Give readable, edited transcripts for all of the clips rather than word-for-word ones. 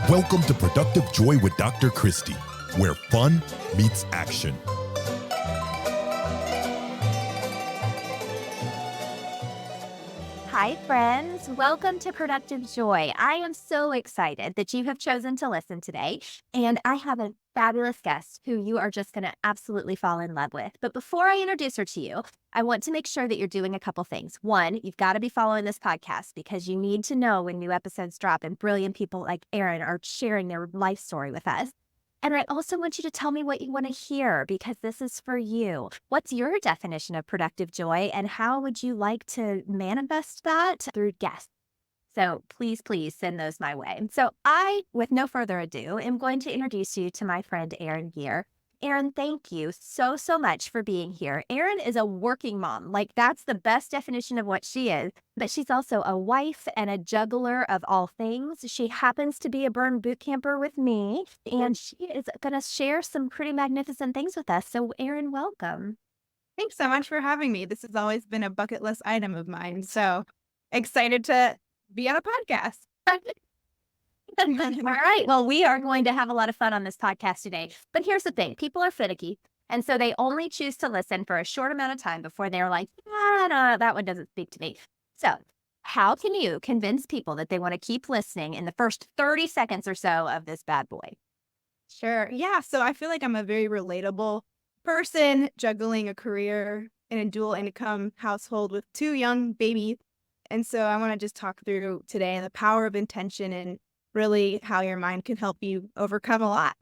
Welcome to Productive Joy with Dr. Christy, where fun meets action. Hi, friends. Welcome to Productive Joy. I am so excited that you have chosen to listen today, and I have a fabulous guest who you are just going to absolutely fall in love with. But before I introduce her to you, I want to make sure that you're doing a couple things. One, you've got to be following this podcast because you need to know when new episodes drop and brilliant people like Erin are sharing their life story with us. And I also want you to tell me what you want to hear because this is for you. What's your definition of productive joy and how would you like to manifest that through guests? So please send those my way. So I, with no further ado, am going to introduce you to my friend Erin here. Erin, thank you so much for being here. Erin is a working mom. Like that's the best definition of what she is. But she's also a wife and a juggler of all things. She happens to be a burn boot camper with me, and she is going to share some pretty magnificent things with us. So Erin, welcome. Thanks so much for having me. This has always been a bucket list item of mine. So excited to be on a podcast. All right. Well, we are going to have a lot of fun on this podcast today. But here's the thing. People are finicky. And so they only choose to listen for a short amount of time before they're like, no, that one doesn't speak to me. So how can you convince people that they want to keep listening in the first 30 seconds or so of this bad boy? Sure. Yeah. So I feel like I'm a very relatable person juggling a career in a dual income household with two young babies. And so I want to just talk through today the power of intention and really how your mind can help you overcome a lot.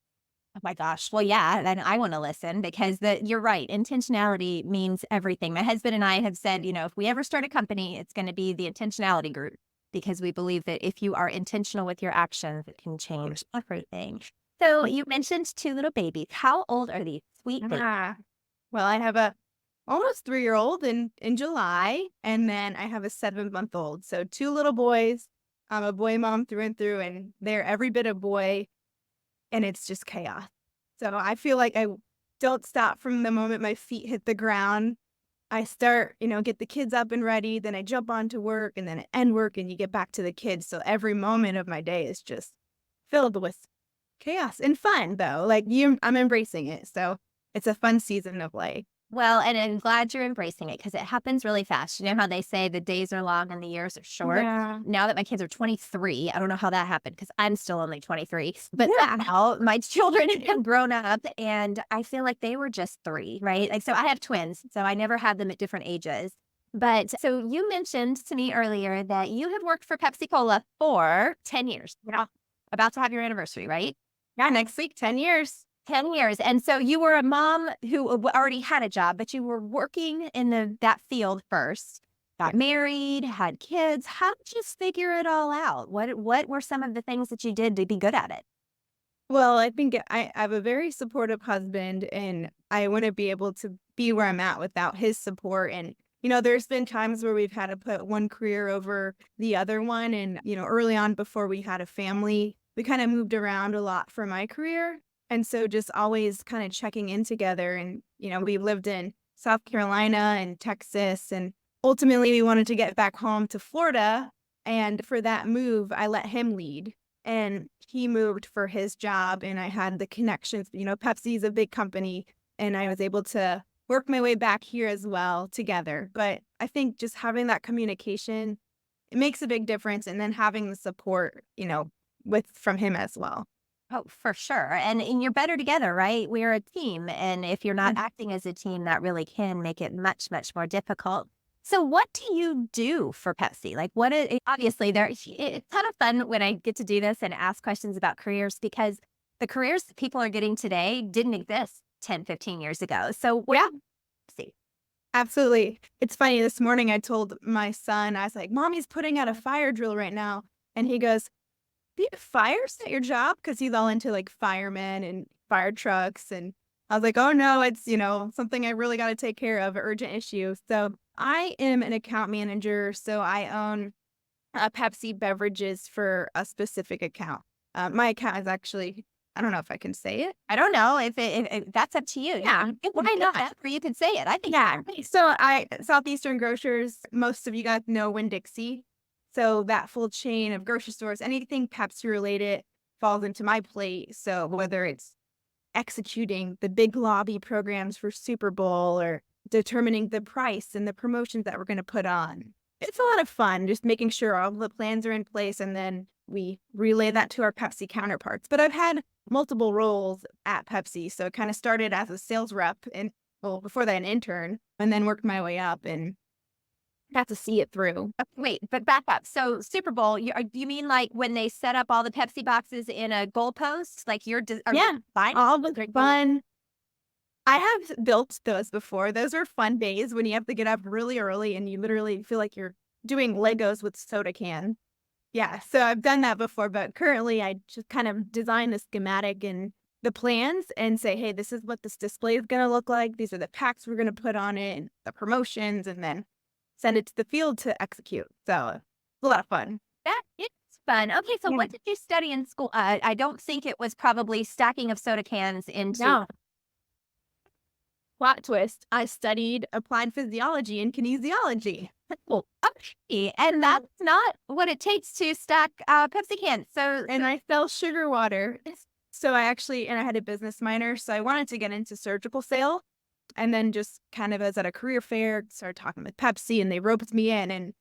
Oh my gosh. Well, yeah, then I want to listen because you're right. Intentionality means everything. My husband and I have said, if we ever start a company, it's going to be the intentionality group because we believe that if you are intentional with your actions, it can change everything. So you mentioned two little babies. How old are these sweet babies? Well, I have a almost 3-year-old in July, and then I have a 7-month-old. So two little boys. I'm a boy mom through and through, and they're every bit a boy, and it's just chaos. So I feel like I don't stop from the moment my feet hit the ground. I start, get the kids up and ready, then I jump on to work, and then I end work, and you get back to the kids. So every moment of my day is just filled with chaos and fun, though. I'm embracing it. So it's a fun season of life. Well, and I'm glad you're embracing it because it happens really fast. You know how they say the days are long and the years are short? Yeah. Now that my kids are 23, I don't know how that happened because I'm still only 23. But now my children have grown up and I feel like they were just 3, right? Like, so I have twins, so I never had them at different ages. But so you mentioned to me earlier that you have worked for Pepsi Cola for 10 years. Yeah. About to have your anniversary, right? Yeah, next week, 10 years. 10 years. And so you were a mom who already had a job, but you were working in that field first, got married, had kids. How did you figure it all out? What were some of the things that you did to be good at it? Well, I think I have a very supportive husband, and I wouldn't be able to be where I'm at without his support. And, there's been times where we've had to put one career over the other one. And, early on before we had a family, we kind of moved around a lot for my career. And so just always kind of checking in together. And, we lived in South Carolina and Texas. And ultimately, we wanted to get back home to Florida. And for that move, I let him lead. And he moved for his job. And I had the connections. Pepsi's a big company. And I was able to work my way back here as well together. But I think just having that communication, it makes a big difference. And then having the support, from him as well. Oh, for sure. And you're better together, right? We're a team. And if you're not acting as a team, that really can make it much more difficult. So what do you do for Pepsi? Like obviously it's a ton of fun when I get to do this and ask questions about careers because the careers that people are getting today didn't exist 10, 15 years ago. So Pepsi? Absolutely. It's funny. This morning I told my son, I was like, Mommy's putting out a fire drill right now. And he goes, do you have fires at your job? Because he's all into like firemen and fire trucks. And I was like, oh no, it's, something I really got to take care of, an urgent issue. So I am an account manager. So I own Pepsi beverages for a specific account. My account is actually, I don't know if I can say it. I don't know if that's up to you. Yeah. Why not? Or you can say it. I think. Yeah. So Southeastern Grocers, most of you guys know Winn-Dixie. So that full chain of grocery stores, anything Pepsi related, falls into my plate. So whether it's executing the big lobby programs for Super Bowl or determining the price and the promotions that we're going to put on. It's a lot of fun just making sure all the plans are in place and then we relay that to our Pepsi counterparts. But I've had multiple roles at Pepsi. So it kind of started as a sales rep and well, before that, an intern, and then worked my way up and got to see it through. Wait, but back up. So Super Bowl, you mean like when they set up all the Pepsi boxes in a goalpost? Like Yeah, fine. all the fun. I have built those before. Those are fun days when you have to get up really early and you literally feel like you're doing Legos with soda can. Yeah, so I've done that before, but currently I just kind of design the schematic and the plans and say, hey, this is what this display is going to look like. These are the packs we're going to put on it and the promotions, and then send it to the field to execute. So it's a lot of fun. That is fun. Okay, so Yeah. what did you study in school? I don't think it was probably stacking of soda cans into. No. Plot twist. I studied applied physiology and kinesiology. Well, okay, and that's not what it takes to stack Pepsi cans. So, And I sell sugar water. So I had a business minor. So I wanted to get into surgical sale. And then just kind of as at a career fair, started talking with Pepsi and they roped me in and,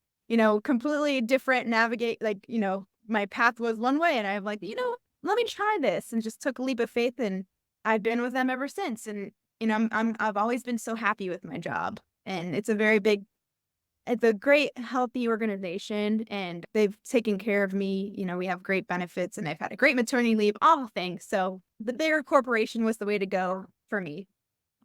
completely different my path was one way. And I'm like, let me try this and just took a leap of faith. And I've been with them ever since. And, I've always been so happy with my job. And it's a great, healthy organization and they've taken care of me. We have great benefits and I've had a great maternity leave, all things. So the bigger corporation was the way to go for me.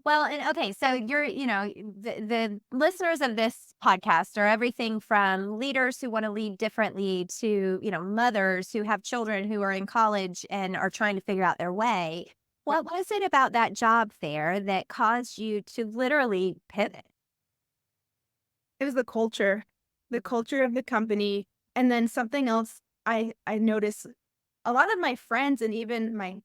well, and okay, so the listeners of this podcast are everything from leaders who want to lead differently to, mothers who have children who are in college and are trying to figure out their way. What was it about that job there that caused you to literally pivot? It was the culture of the company. And then something else I noticed a lot of my friends and even my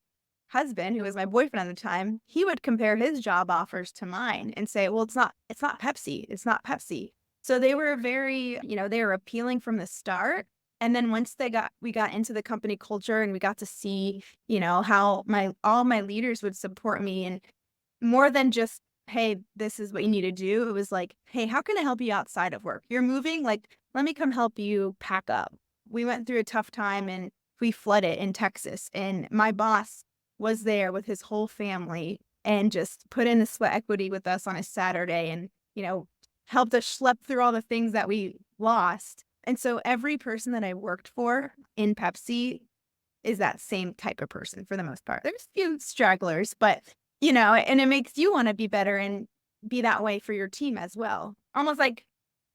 husband, who was my boyfriend at the time, he would compare his job offers to mine and say, well, it's not Pepsi. It's not Pepsi. So they were very, they were appealing from the start. And then once we got into the company culture and we got to see, how all my leaders would support me and more than just, hey, this is what you need to do. It was like, hey, how can I help you outside of work? You're moving, like, let me come help you pack up. We went through a tough time and we flooded in Texas and my boss was there with his whole family and just put in the sweat equity with us on a Saturday and, helped us schlep through all the things that we lost. And so every person that I worked for in Pepsi is that same type of person for the most part. There's a few stragglers, but, and it makes you want to be better and be that way for your team as well. Almost like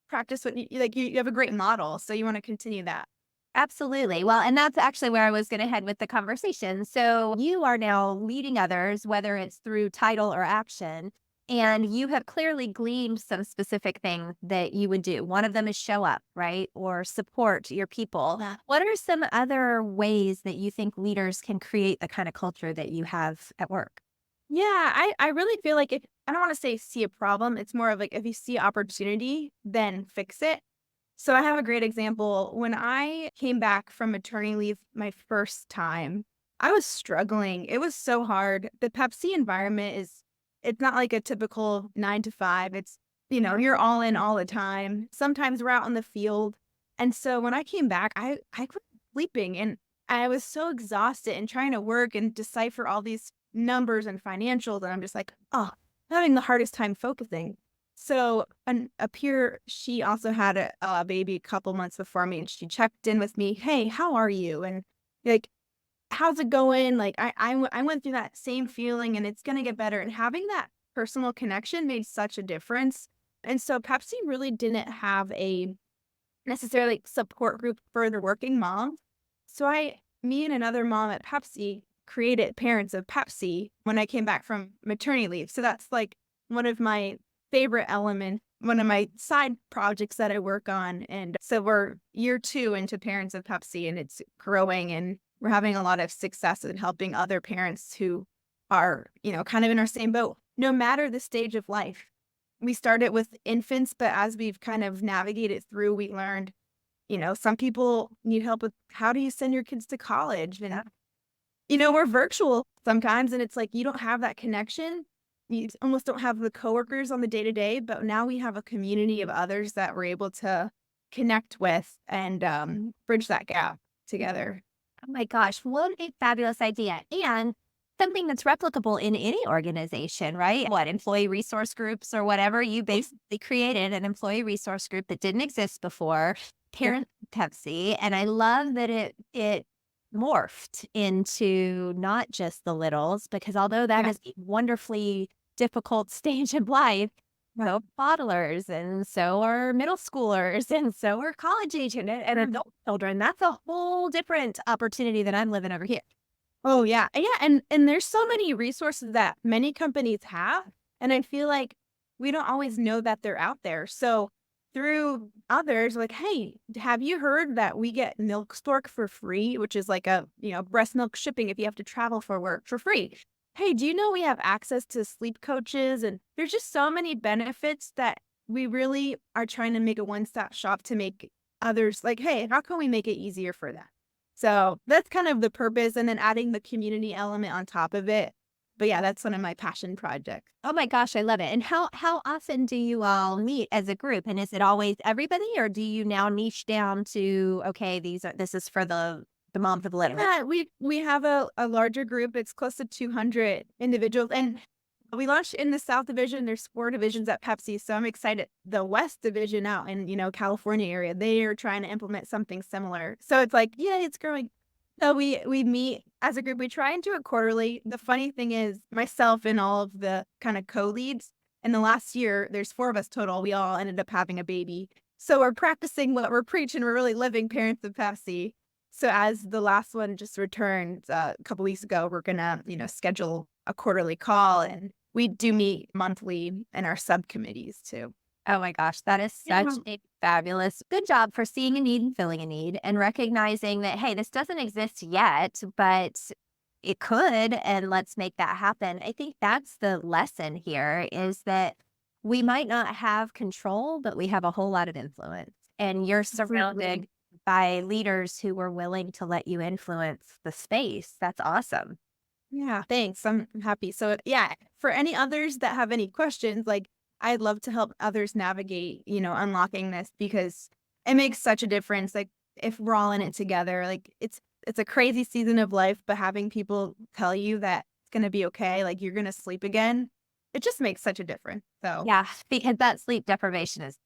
practice what you have a great model. So you want to continue that. Absolutely. Well, and that's actually where I was going to head with the conversation. So you are now leading others, whether it's through title or action, and you have clearly gleaned some specific things that you would do. One of them is show up, right? Or support your people. Yeah. What are some other ways that you think leaders can create the kind of culture that you have at work? Yeah, I really feel like I don't want to say see a problem. It's more of like if you see opportunity, then fix it. So I have a great example. When I came back from maternity leave my first time, I was struggling. It was so hard. The Pepsi environment it's not like a typical 9 to 5. It's, you're all in all the time. Sometimes we're out in the field. And so when I came back, I quit sleeping and I was so exhausted and trying to work and decipher all these numbers and financials. And I'm just like, oh, I'm having the hardest time focusing. So a peer, she also had a baby a couple months before me and she checked in with me. Hey, how are you? And like, how's it going? Like I went through that same feeling and it's going to get better. And having that personal connection made such a difference. And so Pepsi really didn't have a necessarily support group for the working mom. So me and another mom at Pepsi created Parents of Pepsi when I came back from maternity leave. So that's like one of my favorite elements, one of my side projects that I work on. And so we're year 2 into Parents of Pepsi and it's growing and we're having a lot of success in helping other parents who are, kind of in our same boat, no matter the stage of life. We started with infants, but as we've kind of navigated through, we learned, some people need help with how do you send your kids to college? And we're virtual sometimes, and it's like you don't have that connection. You almost don't have the coworkers on the day to day, but now we have a community of others that we're able to connect with and bridge that gap together. Oh my gosh, what a fabulous idea. And something that's replicable in any organization, right? What, employee resource groups or whatever? You basically created an employee resource group that didn't exist before, Yeah. Parent Pepsi. And I love that it morphed into not just the littles, because although that Yeah. is a wonderfully difficult stage of life, so are toddlers, and so are middle schoolers, and so are college age and adult children. That's a whole different opportunity than I'm living over here. Oh, yeah. Yeah, and there's so many resources that many companies have, and I feel like we don't always know that they're out there. So through others, like, "Hey, have you heard that we get Milk Stork for free?" Which is like a, breast milk shipping if you have to travel for work for free. "Hey, do you know we have access to sleep coaches?" And there's just so many benefits that we really are trying to make a one-stop shop to make others like, "Hey, how can we make it easier for them?" So that's kind of the purpose, and then adding the community element on top of it. But yeah, that's one of my passion projects. Oh my gosh, I love it. And how often do you all meet as a group? And is it always everybody, or do you now niche down to, okay, this is for the mom for the litter? Yeah, we have a larger group. It's close to 200 individuals, and we launched in the South Division. There's 4 divisions at Pepsi, so I'm excited. The West Division out in, California area, they are trying to implement something similar. So it's like, yeah, it's growing. So we meet as a group. We try and do it quarterly. The funny thing is, myself and all of the kind of co-leads, in the last year, there's 4 of us total. We all ended up having a baby. So we're practicing what we're preaching. We're really living parents of Pepsi. So as the last one just returned a couple weeks ago, we're gonna, schedule a quarterly call, and we do meet monthly in our subcommittees too. Oh my gosh, that is such a fabulous good job for seeing a need and filling a need and recognizing that, hey, this doesn't exist yet, but it could, and let's make that happen. I think that's the lesson here is that we might not have control, but we have a whole lot of influence. And you're surrounded by leaders who were willing to let you influence the space. That's awesome. Yeah, thanks. I'm happy. So yeah, for any others that have any questions, like I'd love to help others navigate, unlocking this because it makes such a difference. Like if we're all in it together, like it's a crazy season of life, but having people tell you that it's gonna be okay, like you're gonna sleep again, it just makes such a difference. So Yeah, because that sleep deprivation is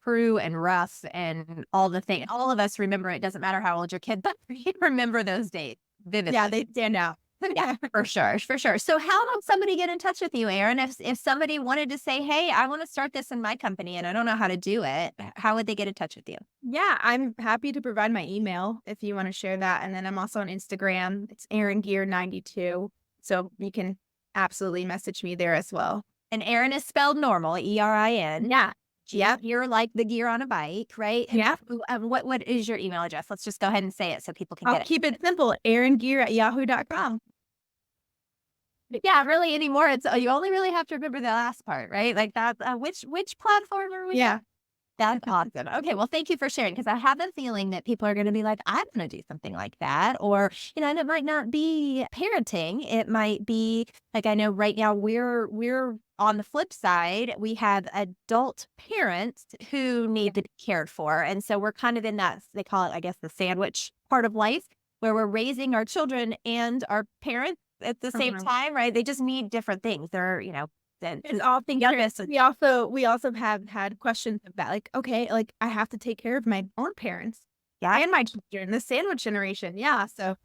true and rough and all the things. All of us remember it. Doesn't matter how old your kid, but we remember those days vividly. yeah, they stand out. Yeah, for sure, for sure. So how would somebody get in touch with you, Erin? If somebody wanted to say, "Hey, I want to start this in my company and I don't know how to do it," how would they get in touch with you? Yeah, I'm happy to provide my email if you want to share that. And then I'm also on Instagram. It's Erin Gear 92. So you can absolutely message me there as well. And Erin is spelled normal, Erin. Yeah. Yeah, you're like the gear on a bike, right? And Yeah. what is your email address? Let's just go ahead and say it so people can I'll get it. keep it simple. ErinGear@yahoo.com. Yeah, really anymore. It's you only really have to remember the last part, right? Like that. Which platform are we? Yeah. That's awesome. Okay, well, thank you for sharing because I have a feeling that people are going to be like, I'm going to do something like that. Or, and it might not be parenting. It might be like, I know right now we're on the flip side. We have adult parents who need to be cared for. And so we're kind of in that, they call it, I guess, the sandwich part of life where we're raising our children and our parents at the same time, right? They just need different things. They're, It's all things. We also have had questions about like, okay, like I have to take care of my own parents. Yeah. And my children, the sandwich generation. Yeah. So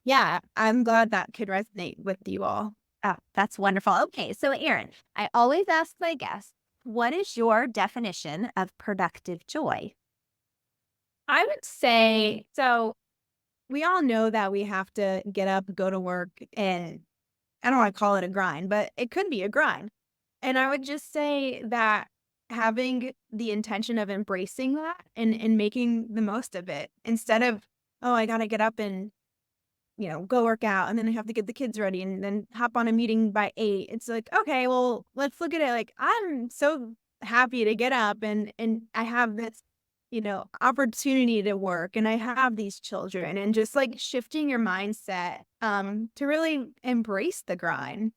yeah, I'm glad that could resonate with you all. Oh, that's wonderful. Okay, so Erin, I always ask my guests, what is your definition of productive joy? I would say so. We all know that we have to get up, go to work, and I don't want to call it a grind, but it could be a grind. And I would just say that having the intention of embracing that and making the most of it instead of, oh, I got to get up and, go work out and then I have to get the kids ready and then hop on a meeting by 8. It's like, okay, well, let's look at it like I'm so happy to get up and I have this opportunity to work and I have these children, and just like shifting your mindset to really embrace the grind.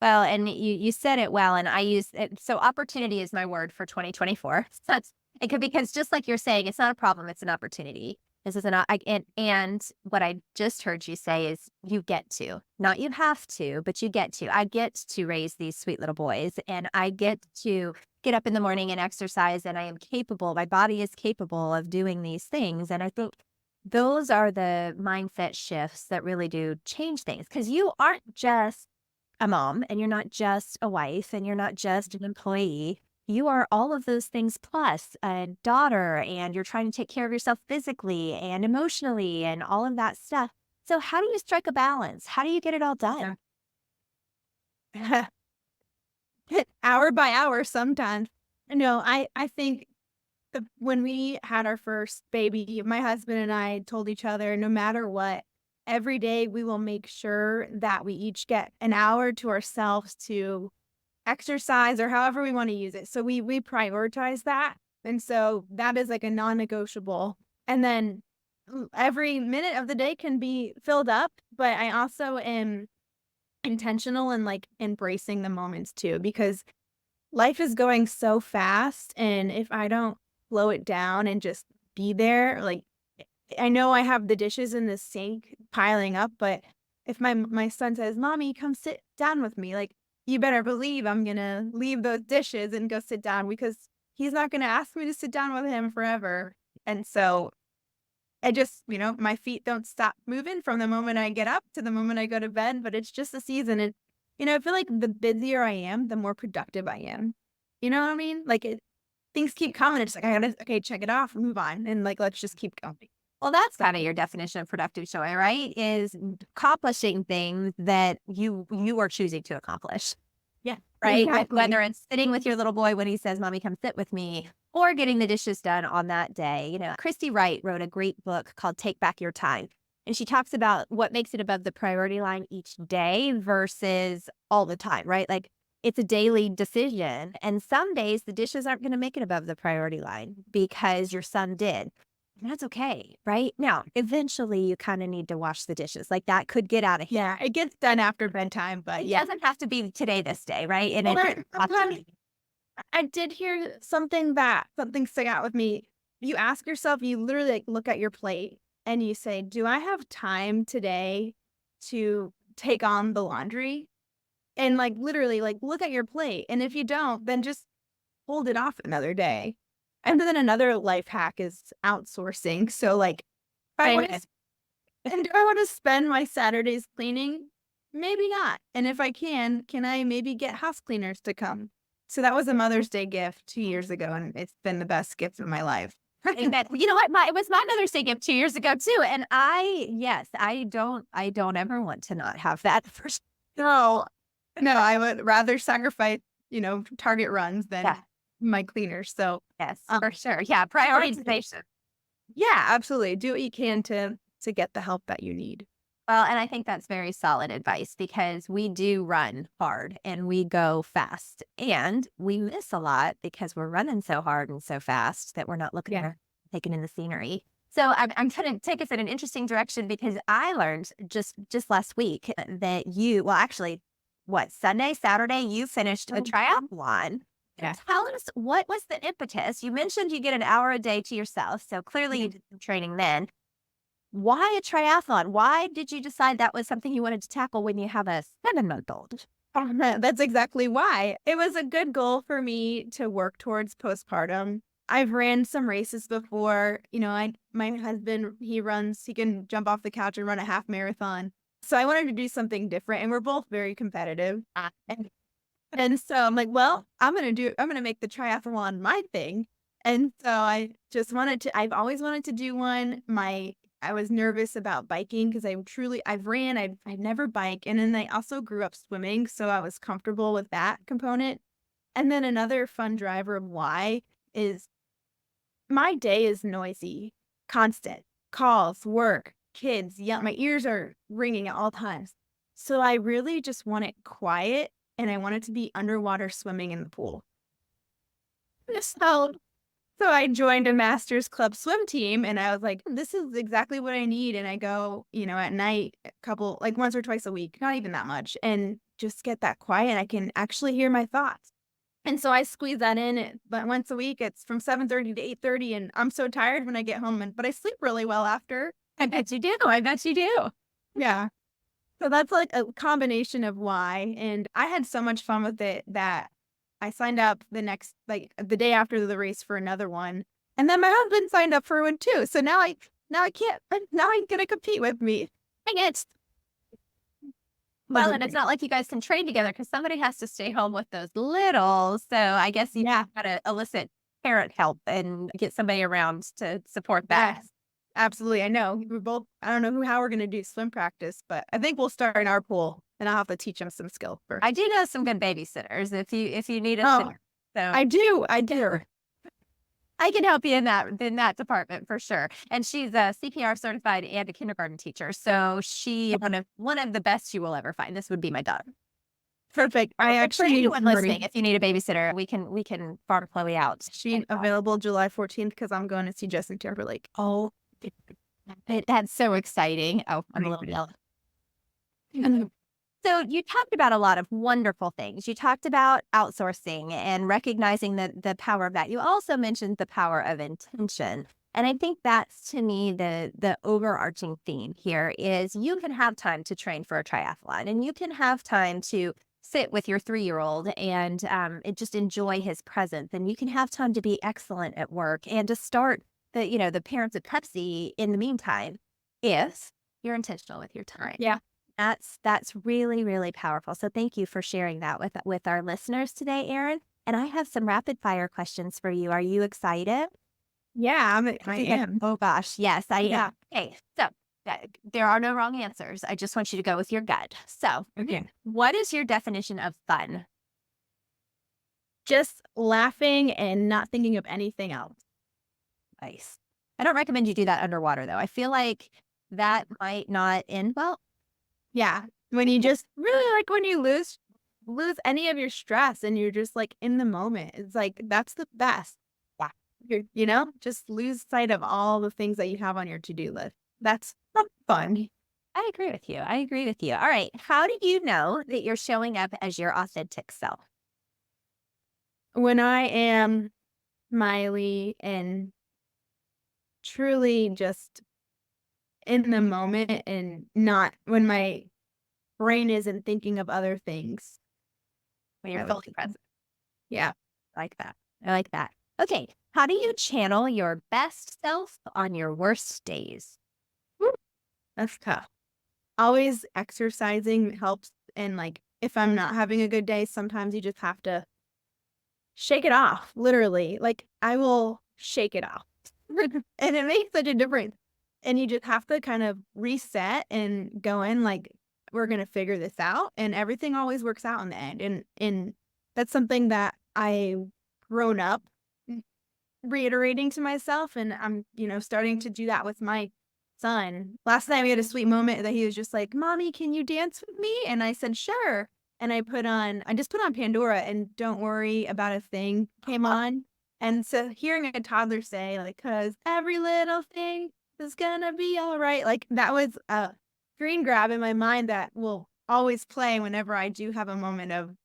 Well, and you said it well, and I use it. So opportunity is my word for 2024. So that's it could because just like you're saying, it's not a problem, it's an opportunity. This is an and what I just heard you say is you get to, not you have to, but you get to. I get to raise these sweet little boys, and I get to get up in the morning and exercise, and I am capable. My body is capable of doing these things, and I think those are the mindset shifts that really do change things because you aren't just a mom and you're not just a wife and you're not just an employee. You are all of those things plus a daughter, and you're trying to take care of yourself physically and emotionally and all of that stuff. So, how do you strike a balance? How do you get it all done? Yeah. Hour by hour sometimes. No, I think when we had our first baby, my husband and I told each other, no matter what, every day we will make sure that we each get an hour to ourselves to exercise or however we want to use it. So we prioritize that. And so that is like a non-negotiable. And then every minute of the day can be filled up, but I also am intentional and like embracing the moments too, because life is going so fast, and if I don't slow it down and just be there, like I know I have the dishes in the sink piling up, but if my son says, "Mommy, come sit down with me," like you better believe I'm gonna leave those dishes and go sit down because he's not gonna ask me to sit down with him forever. And so I just, my feet don't stop moving from the moment I get up to the moment I go to bed, but it's just a season. And, I feel like the busier I am, the more productive I am. You know what I mean? Like things keep coming. It's like, okay, check it off, move on. And like, let's just keep going. Well, that's kind of your definition of productive joy, right? Is accomplishing things that you are choosing to accomplish. Yeah. Right? Exactly. Whether it's sitting with your little boy when he says, "Mommy, come sit with me," or getting the dishes done on that day. Christy Wright wrote a great book called Take Back Your Time. And she talks about what makes it above the priority line each day versus all the time, right? Like it's a daily decision. And some days the dishes aren't going to make it above the priority line because your son did. And that's okay, right? Now, eventually you kind of need to wash the dishes. Like that could get out of hand. Yeah, it gets done after bedtime, but It yeah. doesn't have to be today, this day, right? And Well, it's I did hear something stuck out with me. You ask yourself, you literally like look at your plate and you say, "Do I have time today to take on the laundry?" And like literally like look at your plate. And if you don't, then just hold it off another day. And then another life hack is outsourcing. So like if I want to, and do I want to spend my Saturdays cleaning? Maybe not. And if I can I maybe get house cleaners to come? So that was a Mother's Day gift 2 years ago, and it's been the best gift of my life. Amen. You know what? It was my Mother's Day gift 2 years ago too. And yes, I don't ever want to not have that for sure. No, no, I would rather sacrifice, Target runs than Yeah. my cleaners. So Yes, um, for sure. Yeah, prioritization. yeah, absolutely. Do what you can to get the help that you need. Well, and I think that's very solid advice because we do run hard and we go fast and we miss a lot because we're running so hard and so fast that we're not looking Yeah. or taking in the scenery. So I'm going to take us in an interesting direction because I learned just last week that well, actually, Sunday, Saturday, you finished a triathlon. Yeah. Tell us, what was the impetus? You mentioned you get an hour a day to yourself. So clearly you did some training then. Why a triathlon? Why did you decide that was something you wanted to tackle when you have a 7-month-old? That's exactly why. It was a good goal for me to work towards postpartum. I've ran some races before. My husband, he can jump off the couch and run a half marathon. So I wanted to do something different, and we're both very competitive. And so I'm like, well, I'm going to make the triathlon my thing. And so I've always wanted to do one. I was nervous about biking because I've ran, I've never biked. And then I also grew up swimming. So I was comfortable with that component. And then another fun driver of why is my day is noisy, constant calls, work, kids, yeah, my ears are ringing at all times. So I really just want it quiet, and I want it to be underwater swimming in the pool. So So I joined a master's club swim team and I was like, this is exactly what I need. And I go, at night, like once or twice a week, not even that much, and just get that quiet. I can actually hear my thoughts. And so I squeeze that in, but once a week, it's from 7:30 to 8:30. And I'm so tired when I get home, but I sleep really well after. I bet you do. I bet you do. Yeah. So that's like a combination of why. And I had so much fun with it that I signed up the day after the race for another one. And then my husband signed up for one too. So now I can't, now he's going to compete with me. Dang it. Well, and it's not like you guys can train together because somebody has to stay home with those littles. So I guess you got to elicit parent help and get somebody around to support that. Yes, absolutely. I know I don't know how we're going to do swim practice, but I think we'll start in our pool and I'll have to teach him some skill first. I do know some good babysitters if you need a sitter. So I do. I can help you in that department for sure. And she's a CPR certified and a kindergarten teacher. So she one of the best you will ever find. This would be my daughter. Perfect. I actually need anyone listening. If you need a babysitter, we can farm Chloe out. She's available July 14th because I'm going to see Justin Timberlake. Oh, that's so exciting. Oh, I'm a little yellow. So you talked about a lot of wonderful things. You talked about outsourcing and recognizing the power of that. You also mentioned the power of intention. And I think that's, to me, the overarching theme here is you can have time to train for a triathlon and you can have time to sit with your 3-year-old and just enjoy his presence. And you can have time to be excellent at work and to start the parents of Pepsi in the meantime, if you're intentional with your time. Yeah. That's really, really powerful. So thank you for sharing that with our listeners today, Erin. And I have some rapid fire questions for you. Are you excited? Yeah, I am. Oh gosh, yes, I am. Okay, so there are no wrong answers. I just want you to go with your gut. So, what is your definition of fun? Just laughing and not thinking of anything else. Nice. I don't recommend you do that underwater though. I feel like that might not end well. Yeah. When you just really when you lose any of your stress and you're just like in the moment, it's like, that's the best. Yeah. Just lose sight of all the things that you have on your to-do list. That's fun. I agree with you. All right. How do you know that you're showing up as your authentic self? When I am smiley and truly just in the moment and not when my brain isn't thinking of other things. When you're fully present. Yeah. I like that. Okay. How do you channel your best self on your worst days? That's tough. Always exercising helps. And if I'm not having a good day, sometimes you just have to shake it off, literally. I will shake it off. And it makes such a difference. And you just have to kind of reset and go in we're going to figure this out. And everything always works out in the end. And that's something that I've grown up reiterating to myself. And I'm, starting to do that with my son. Last night we had a sweet moment that he was just like, "Mommy, can you dance with me?" And I said, "Sure." And I just put on Pandora and Don't Worry About a Thing came on. And so hearing a toddler say, "'Cause every little thing is gonna be all right." That was a screen grab in my mind that will always play whenever I do have a moment of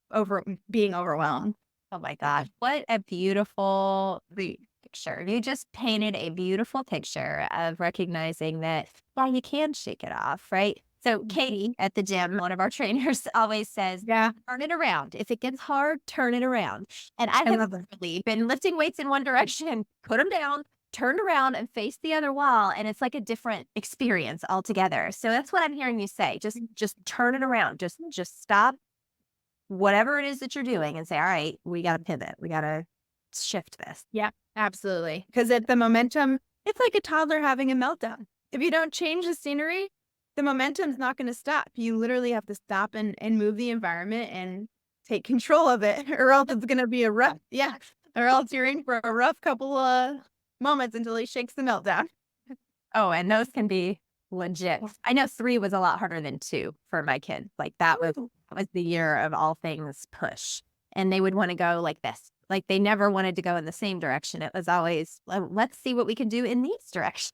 being overwhelmed. Oh my gosh. What a beautiful picture. You just painted a beautiful picture of recognizing that, you can shake it off, right? So Katie at the gym, one of our trainers, always says, turn it around. If it gets hard, turn it around. And I have really been lifting weights in one direction, put them down, turned around and face the other wall. And it's like a different experience altogether. So that's what I'm hearing you say. Just turn it around. Just stop whatever it is that you're doing and say, all right, we got to pivot. We got to shift this. Yeah, absolutely. Because at the momentum, it's like a toddler having a meltdown. If you don't change the scenery, the momentum's not going to stop. You literally have to stop and move the environment and take control of it, or else it's going to be or else you're in for a rough couple of moments until he shakes the meltdown. Oh, and those can be legit. I know 3 was a lot harder than 2 for my kids. That was the year of all things push. And they would want to go like this. Like they never wanted to go in the same direction. It was always, let's see what we can do in these directions.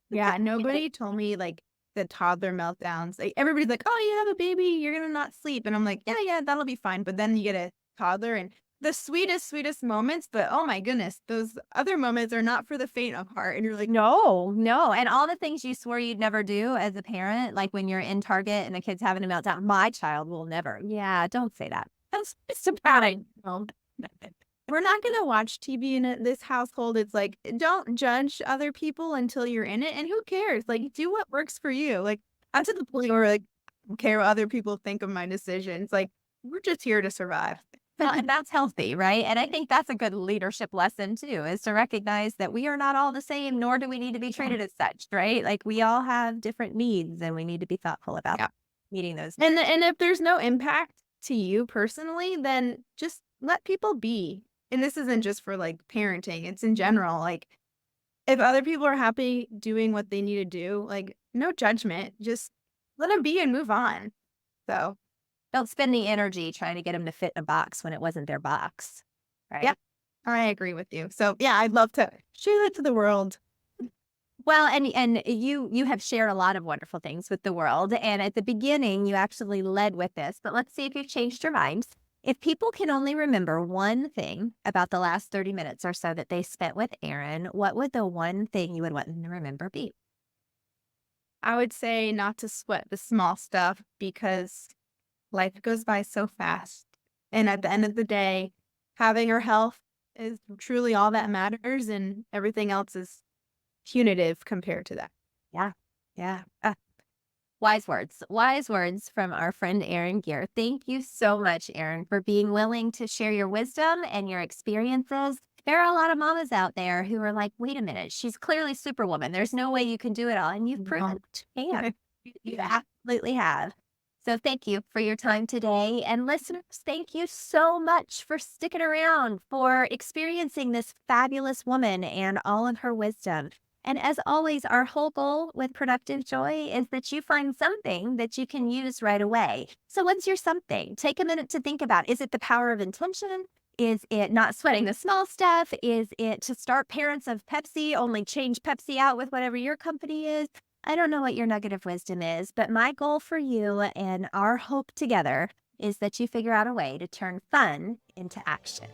Yeah, nobody told me like the toddler meltdowns. Like everybody's like, "Oh, you have a baby, you're gonna not sleep," and I'm like, "Yeah, yeah, that'll be fine." But then you get a toddler, and the sweetest, sweetest moments. But oh my goodness, those other moments are not for the faint of heart. And you're like, No, no. And all the things you swore you'd never do as a parent, like when you're in Target and a kid's having a meltdown, my child will never. Yeah, don't say that. That's it's about no. we're not gonna watch TV in this household. It's like, don't judge other people until you're in it, and who cares? Like, do what works for you. Like, I'm to the point where like, I don't care what other people think of my decisions. Like, we're just here to survive. Well, and that's healthy, right? And I think that's a good leadership lesson too, is to recognize that we are not all the same, nor do we need to be treated as such, right? Like we all have different needs and we need to be thoughtful about Yeah. meeting those. And if there's no impact to you personally, then just let people be. And this isn't just for like parenting, it's in general. Like if other people are happy doing what they need to do, like no judgment, just let them be and move on. So, Don't spend the energy trying to get them to fit in a box when it wasn't their box, right? yeah, I agree with you. So, yeah, I'd love to share that to the world. Well, and you have shared a lot of wonderful things with the world. And at the beginning, you actually led with this, but let's see if you've changed your mind. If people can only remember one thing about the last 30 minutes or so that they spent with Erin, what would the one thing you would want them to remember be? I would say not to sweat the small stuff because life goes by so fast. And at the end of the day, having our health is truly all that matters, and everything else is punitive compared to that. Yeah. Yeah. Wise words from our friend Erin Gear. Thank you so much, Erin, for being willing to share your wisdom and your experiences. There are a lot of mamas out there who are like, wait a minute, she's clearly Superwoman. There's no way you can do it all. And you've proven you can. You absolutely have. So thank you for your time today. And listeners, thank you so much for sticking around, for experiencing this fabulous woman and all of her wisdom. And as always, our whole goal with Productive Joy is that you find something that you can use right away. So what's your something? Take a minute to think about. Is it the power of intention? Is it not sweating the small stuff? Is it to start parents of Pepsi, only change Pepsi out with whatever your company is? I don't know what your nugget of wisdom is, but my goal for you and our hope together is that you figure out a way to turn fun into action.